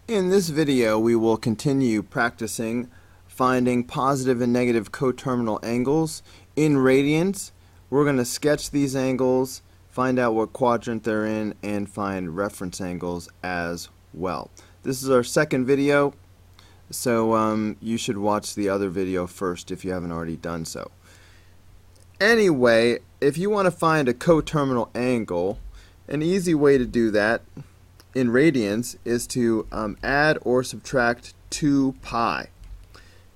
In this video, we will continue practicing finding positive and negative coterminal angles in radians. We're going to sketch these angles, find out what quadrant they're in, and find reference angles as well. This is our second video, so you should watch the other video first if you haven't already done so. Anyway, if you want to find a coterminal angle, an easy way to do that in radians is to add or subtract 2 pi.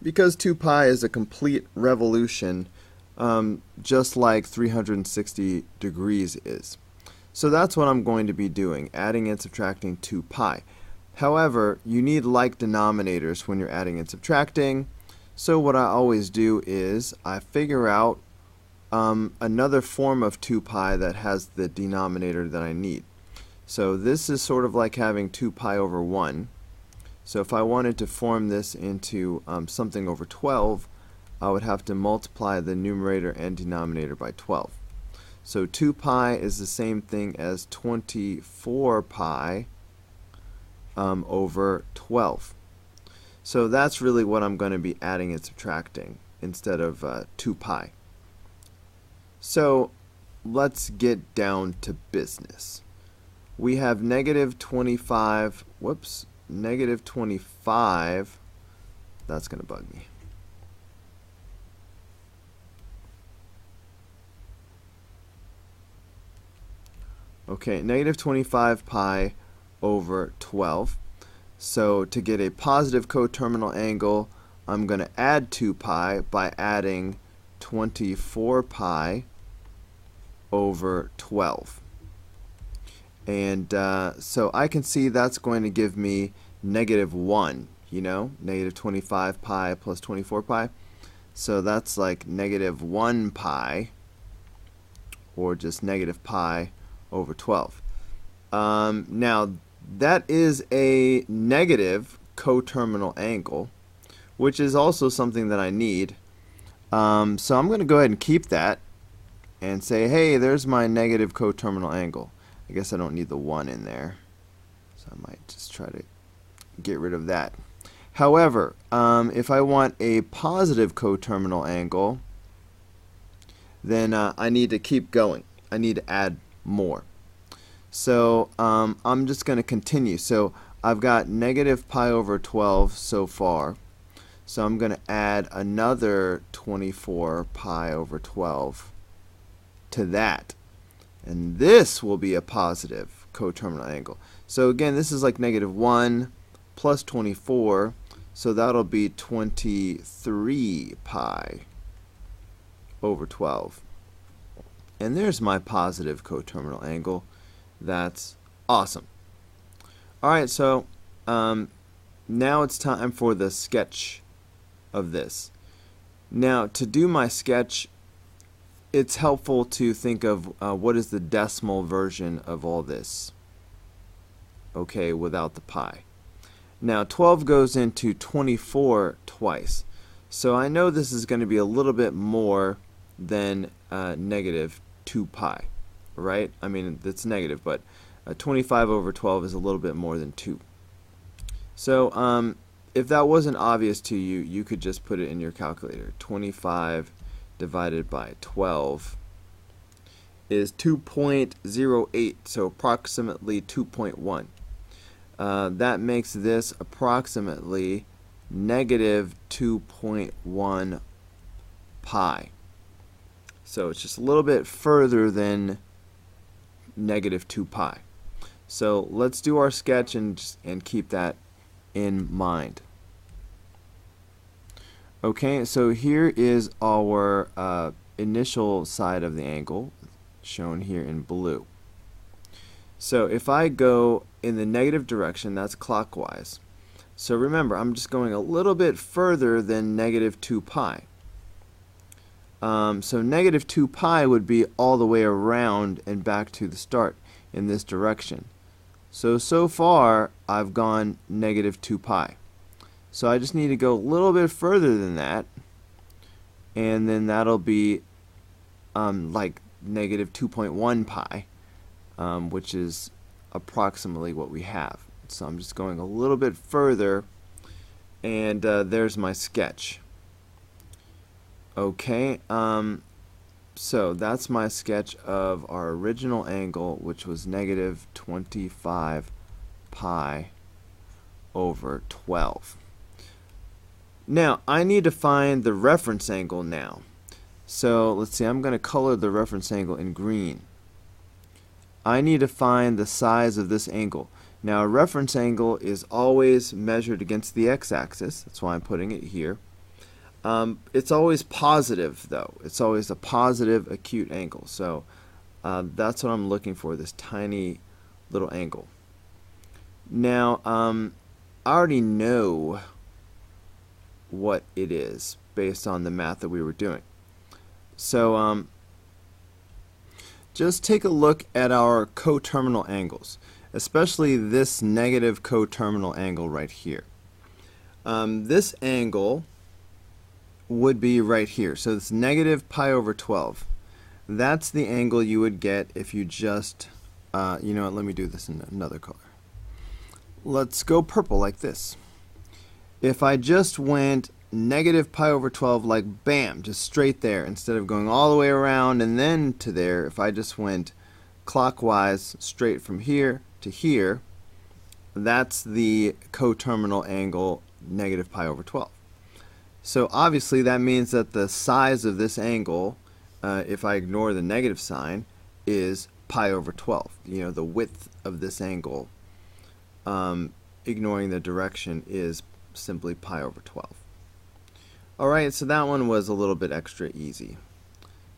Because 2 pi is a complete revolution, just like 360 degrees is. So that's what I'm going to be doing, adding and subtracting 2 pi. However, you need like denominators when you're adding and subtracting. So what I always do is I figure out another form of 2 pi that has the denominator that I need. So this is sort of like having 2 pi over 1. So if I wanted to form this into something over 12, I would have to multiply the numerator and denominator by 12. So 2 pi is the same thing as 24 pi over 12. So that's really what I'm going to be adding and subtracting instead of 2 pi. So let's get down to business. We have negative 25, negative 25, that's going to bug me. Okay, negative 25 pi over 12. So to get a positive coterminal angle, I'm going to add 2 pi by adding 24 pi over 12. And so I can see that's going to give me negative 1, you know, negative 25 pi plus 24 pi. So that's like negative 1 pi, or just negative pi over 12. Now, that is a negative coterminal angle, which is also something that I need. So I'm going to go ahead and keep that and say, hey, there's my negative coterminal angle. I guess I don't need the 1 in there, so I might just try to get rid of that. However, if I want a positive coterminal angle, then I need to keep going. I need to add more. So I'm just going to continue. So I've got negative pi over 12 so far. So I'm going to add another 24 pi over 12 to that. And this will be a positive coterminal angle. So again, this is like negative 1 plus 24, so that'll be 23 pi over 12. And there's my positive coterminal angle. That's awesome. Alright, so now it's time for the sketch of this. Now, to do my sketch, it's helpful to think of what is the decimal version of all this, okay, without the pi. Now 12 goes into 24 twice, so I know this is going to be a little bit more than negative 2 pi, right? I mean, it's negative, but 25 over 12 is a little bit more than 2. So if that wasn't obvious to you, you could just put it in your calculator. 25 divided by 12 is 2.08, so approximately 2.1. That makes this approximately negative 2.1 pi. So it's just a little bit further than negative 2 pi. So let's do our sketch and keep that in mind. Okay, so here is our initial side of the angle, shown here in blue. So if I go in the negative direction, that's clockwise. So remember, I'm just going a little bit further than negative 2 pi. So negative 2 pi would be all the way around and back to the start in this direction. So far, I've gone negative 2 pi. So I just need to go a little bit further than that, and then that'll be like negative 2.1 pi, which is approximately what we have. So I'm just going a little bit further, and there's my sketch. Okay, so that's my sketch of our original angle, which was negative 25 pi over 12. Now, I need to find the reference angle now. So let's see, I'm going to color the reference angle in green. I need to find the size of this angle. Now, a reference angle is always measured against the x-axis. That's why I'm putting it here. It's always positive, though. It's always a positive acute angle. So that's what I'm looking for, this tiny little angle. Now, I already know what it is based on the math that we were doing. So just take a look at our coterminal angles, especially this negative coterminal angle right here. This angle would be right here. So it's negative pi over 12. That's the angle you would get if you just, you know what, let me do this in another color. Let's go purple like this. If I just went negative pi over 12, like bam, just straight there, instead of going all the way around and then to there, if I just went clockwise straight from here to here, that's the coterminal angle negative pi over 12. So obviously that means that the size of this angle, if I ignore the negative sign, is pi over 12. You know, the width of this angle, ignoring the direction, is simply pi over 12. Alright, so that one was a little bit extra easy.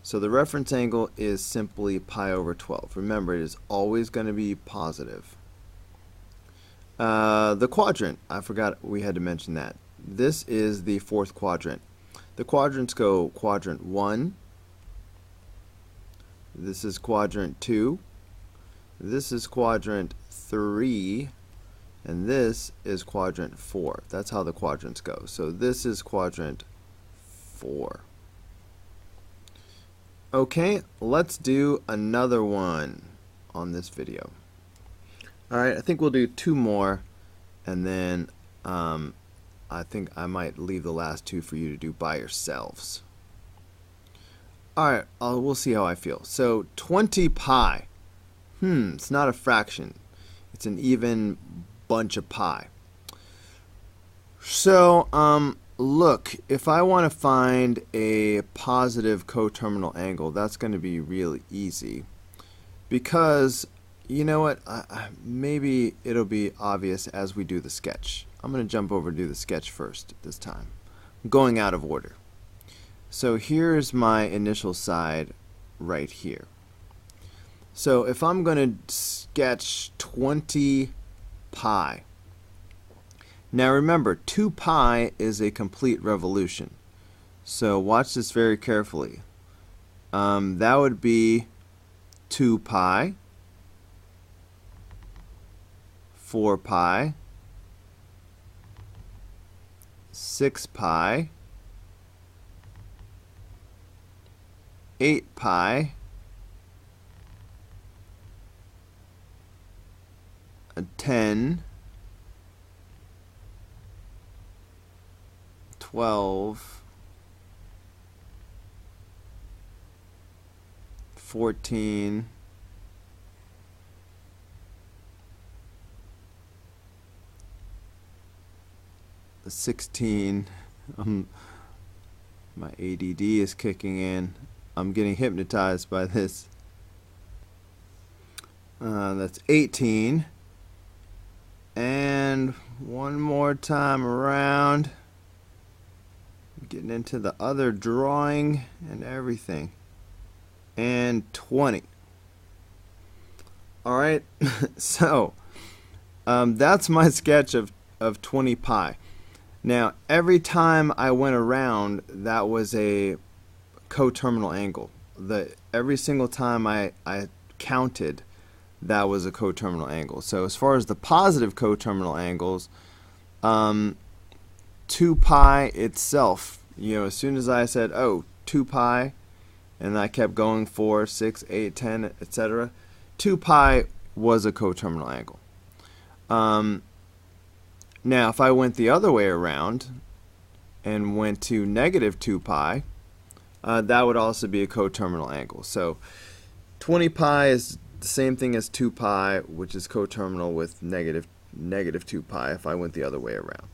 So the reference angle is simply pi over 12. Remember, it is always going to be positive. The quadrant, I forgot we had to mention that. This is the fourth quadrant. The quadrants go quadrant 1. This is quadrant 2. This is quadrant 3. And this is quadrant 4. That's how the quadrants go. So this is quadrant 4. Okay, let's do another one on this video. Alright, I think we'll do 2 more, and then I think I might leave the last 2 for you to do by yourselves. Alright, we'll see how I feel. So 20 pi. It's not a fraction. It's an even bunch of pi. So, look, if I want to find a positive coterminal angle, that's going to be really easy. Because, you know what, maybe it'll be obvious as we do the sketch. I'm going to jump over to do the sketch first this time. I'm going out of order. So here's my initial side right here. So if I'm going to sketch 20 pi. Now remember, 2 pi is a complete revolution. So watch this very carefully. That would be 2 pi, 4 pi, 6 pi, 8 pi, 10, 12, 14, 16. My ADD is kicking in. I'm getting hypnotized by this. That's 18. And one more time around. Getting into the other drawing and everything. And 20. Alright, so that's my sketch of 20 pi. Now, every time I went around, that was a coterminal angle. Every single time I counted, that was a coterminal angle. So as far as the positive coterminal angles, 2 pi itself, you know, as soon as I said, oh, 2 pi, and I kept going 4, 6, 8, 10, etc., 2 pi was a coterminal angle. Now, if I went the other way around and went to negative 2 pi, that would also be a coterminal angle. So 20 pi is the same thing as 2 pi, which is coterminal with negative 2 pi if I went the other way around.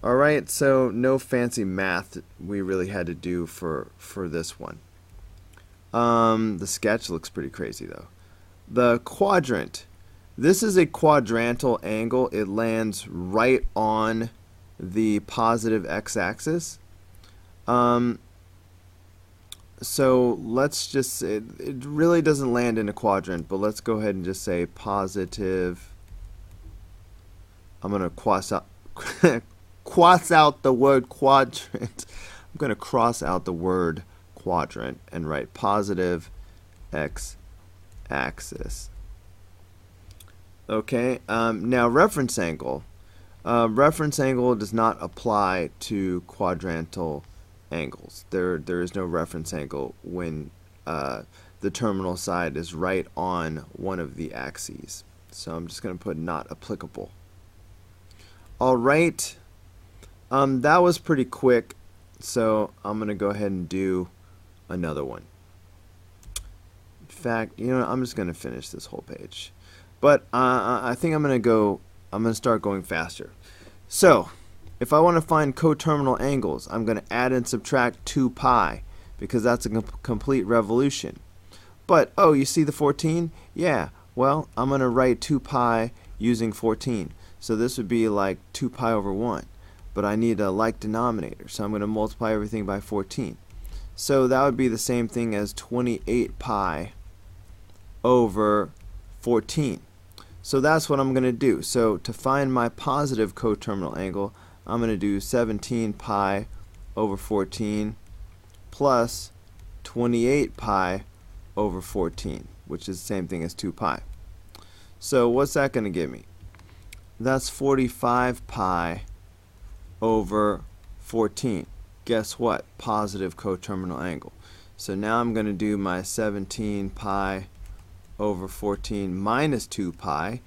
Alright, so no fancy math we really had to do for this one. The sketch looks pretty crazy though. The quadrant. This is a quadrantal angle. It lands right on the positive x-axis. So let's just say, it really doesn't land in a quadrant, but let's go ahead and just say positive. I'm going to cross out the word quadrant. I'm going to cross out the word quadrant and write positive x-axis. Okay, now reference angle. Reference angle does not apply to quadrantal angles. There is no reference angle when the terminal side is right on one of the axes. So I'm just going to put not applicable. Alright, that was pretty quick, so I'm going to go ahead and do another one. In fact, you know, I'm just going to finish this whole page. But I think I'm going to start going faster. So, if I want to find coterminal angles, I'm going to add and subtract 2 pi, because that's a complete revolution. But, oh, you see the 14? Yeah, well, I'm going to write 2 pi using 14. So this would be like 2 pi over 1. But I need a like denominator, so I'm going to multiply everything by 14. So that would be the same thing as 28 pi over 14. So that's what I'm going to do. So to find my positive coterminal angle, I'm going to do 17 pi over 14 plus 28 pi over 14, which is the same thing as 2 pi. So what's that going to give me? That's 45 pi over 14. Guess what? Positive coterminal angle. So now I'm going to do my 17 pi over 14 minus 2 pi,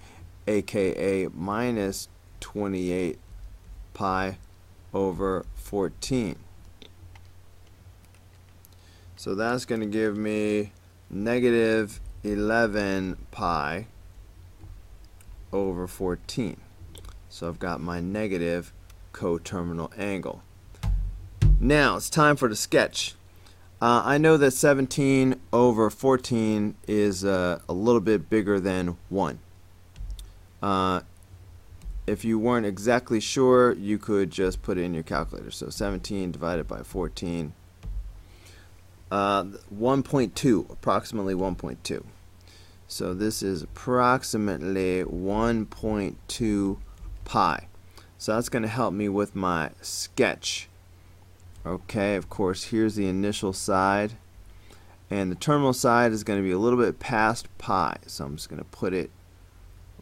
aka minus 28 pi over 14. So that's going to give me negative 11 pi over 14. So I've got my negative coterminal angle. Now it's time for the sketch. I know that 17 over 14 is a little bit bigger than 1. If you weren't exactly sure, you could just put it in your calculator. So 17 divided by 14, 1.2, approximately 1.2. So this is approximately 1.2 pi. So that's going to help me with my sketch. Okay, of course, here's the initial side, and the terminal side is going to be a little bit past pi, so I'm just going to put it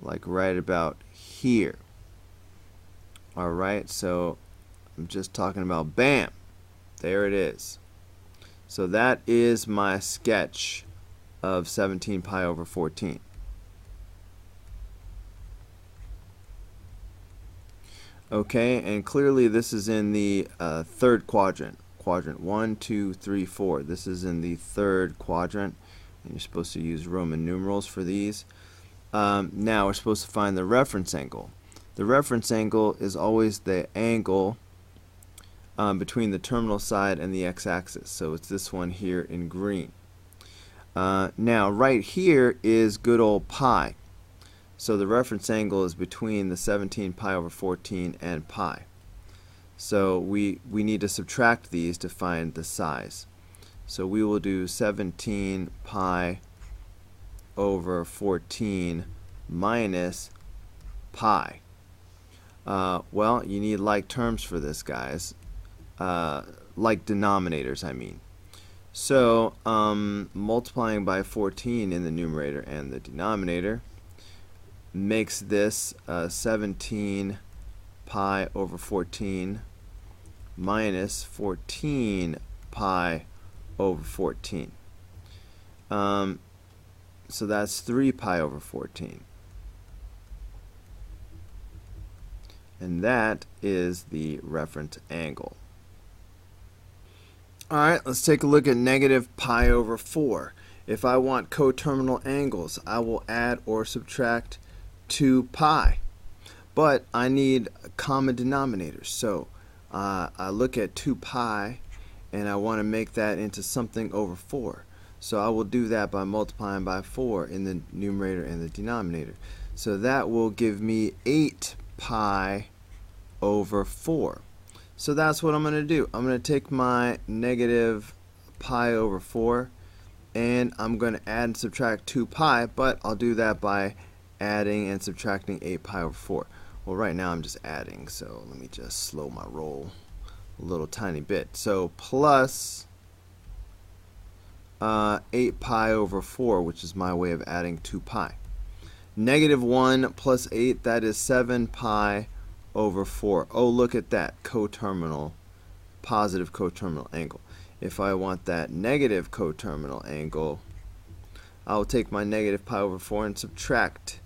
like right about here. Alright, so I'm just talking about bam, there it is. So that is my sketch of 17 pi over 14. Okay, and clearly this is in the third quadrant. Quadrant 1, 2, 3, 4. This is in the third quadrant, and you're supposed to use Roman numerals for these. Now we're supposed to find the reference angle. The reference angle is always the angle between the terminal side and the x-axis. So it's this one here in green. Now right here is good old pi. So the reference angle is between the 17 pi over 14 and pi. So we need to subtract these to find the size. So we will do 17 pi over 14 minus pi. Well, you need like terms for this, guys. Like denominators, I mean. So multiplying by 14 in the numerator and the denominator makes this 17 pi over 14 minus 14 pi over 14. So that's 3 pi over 14. and that is the reference angle. Alright, let's take a look at negative pi over 4. If I want coterminal angles, I will add or subtract 2 pi. But I need common denominators. So I look at 2 pi and I want to make that into something over 4. So I will do that by multiplying by 4 in the numerator and the denominator. So that will give me 8 pi over 4. So that's what I'm going to do. I'm going to take my negative pi over 4 and I'm going to add and subtract 2 pi, but I'll do that by adding and subtracting 8 pi over 4. Well, right now I'm just adding, so let me just slow my roll a little tiny bit. So plus 8 pi over 4, which is my way of adding 2 pi. Negative 1 plus 8, that is 7 pi over 4. Oh, look at that, coterminal, positive coterminal angle. If I want that negative coterminal angle, I'll take my negative pi over 4 and subtract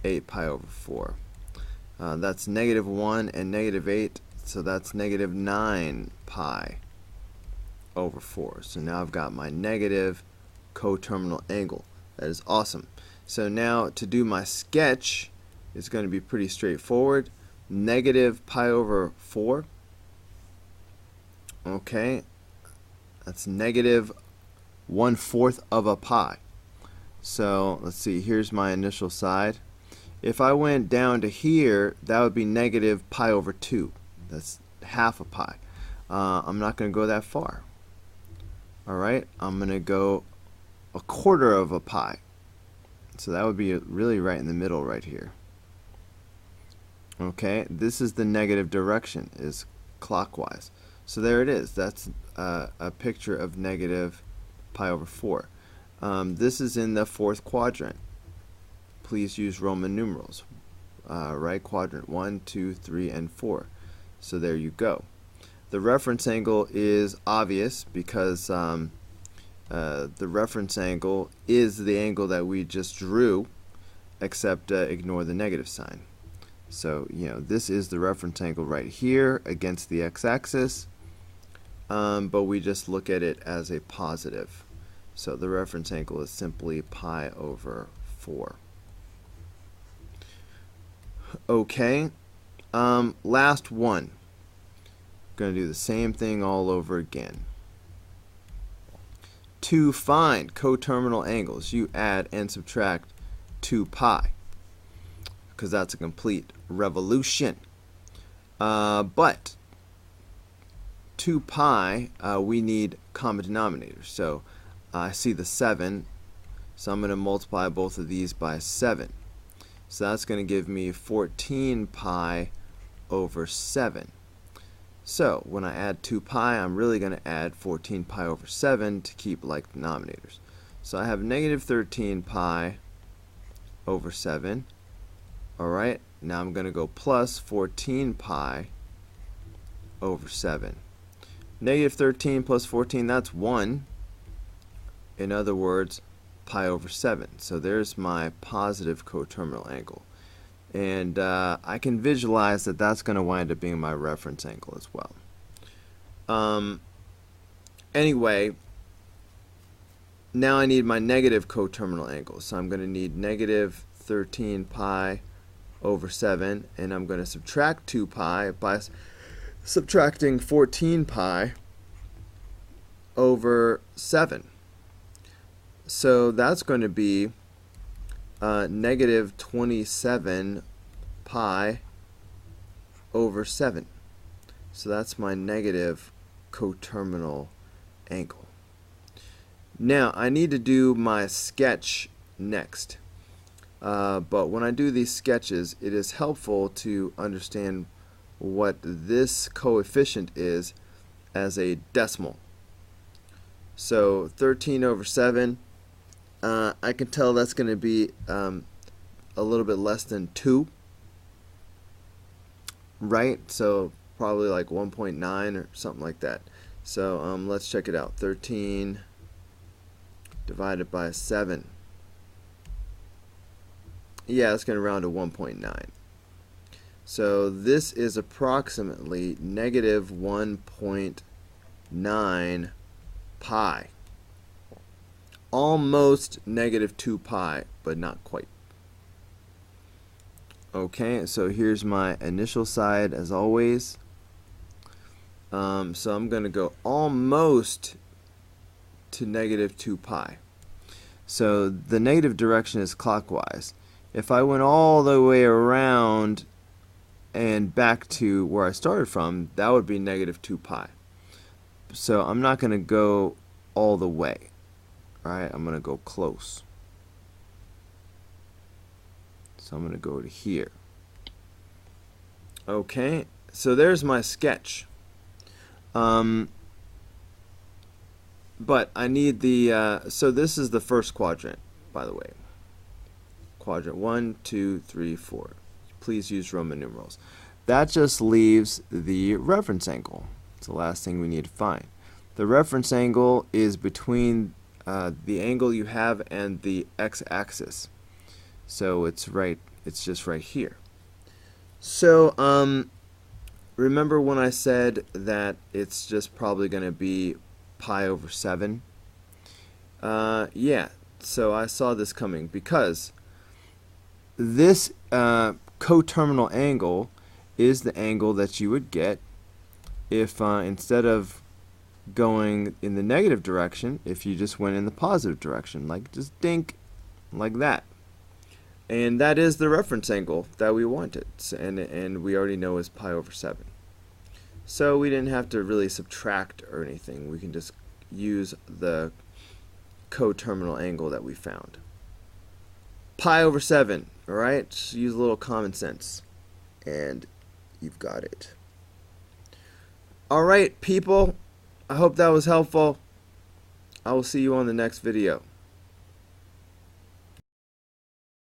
8 pi over 4. That's negative 1 and negative 8, so that's negative 9 pi over 4. So now I've got my negative coterminal angle. That is awesome. So now to do my sketch, it's going to be pretty straightforward. Negative pi over 4. Okay, that's negative 1/4 of a pi. So let's see, here's my initial side. If I went down to here, that would be negative pi over 2. That's half a pi. I'm not going to go that far. Alright, I'm going to go 1/4 of a pi. So that would be really right in the middle right here. Okay, this is the negative direction, is clockwise. So there it is. That's a picture of negative pi over 4. This is in the 4th quadrant. Please use Roman numerals. Right quadrant 1, 2, 3, and 4. So there you go. The reference angle is obvious because the reference angle is the angle that we just drew, except ignore the negative sign. So, you know, this is the reference angle right here against the x-axis, but we just look at it as a positive. So the reference angle is simply pi over 4. Okay, last one. Going to do the same thing all over again. To find coterminal angles, you add and subtract 2 pi, because that's a complete revolution. But 2 pi, we need common denominators. So I see the 7, so I'm going to multiply both of these by 7. So that's going to give me 14 pi over 7. So when I add 2 pi, I'm really going to add 14 pi over 7 to keep like denominators. So I have negative 13 pi over 7. Alright, now I'm going to go plus 14 pi over 7. Negative 13 plus 14, that's 1. In other words, pi over 7. So there's my positive coterminal angle. And I can visualize that that's going to wind up being my reference angle as well. Anyway, now I need my negative coterminal angle. So I'm going to need negative 13 pi over 7, and I'm going to subtract 2 pi by subtracting 14 pi over 7. So that's going to be negative 27 pi over 7. So that's my negative coterminal angle. Now I need to do my sketch next. But when I do these sketches, it is helpful to understand what this coefficient is as a decimal. So 13 over 7, I can tell that's going to be a little bit less than 2, right? So probably like 1.9 or something like that. So let's check it out. 13 divided by 7. Yeah, it's going to round to 1.9. So this is approximately negative 1.9 pi. Almost negative 2 pi, but not quite. Okay, so here's my initial side as always. So I'm going to go almost to negative 2 pi. So the negative direction is clockwise. If I went all the way around and back to where I started from, that would be negative 2 pi. So I'm not going to go all the way. Right? I'm going to go close. So I'm going to go to here. Okay, so there's my sketch. But I need the, so this is the first quadrant, by the way. Quadrant 1, 2, 3, 4. Please use Roman numerals. That just leaves the reference angle. It's the last thing we need to find. The reference angle is between the angle you have and the x-axis. So it's just right here. So remember when I said that it's just probably going to be pi over 7? Yeah, so I saw this coming because this coterminal angle is the angle that you would get if instead of going in the negative direction, if you just went in the positive direction, like just dink, like that. And that is the reference angle that we wanted, and we already know is pi over 7. So we didn't have to really subtract or anything. We can just use the coterminal angle that we found. Pi over 7, alright? Just use a little common sense, and you've got it. Alright, people, I hope that was helpful. I will see you on the next video.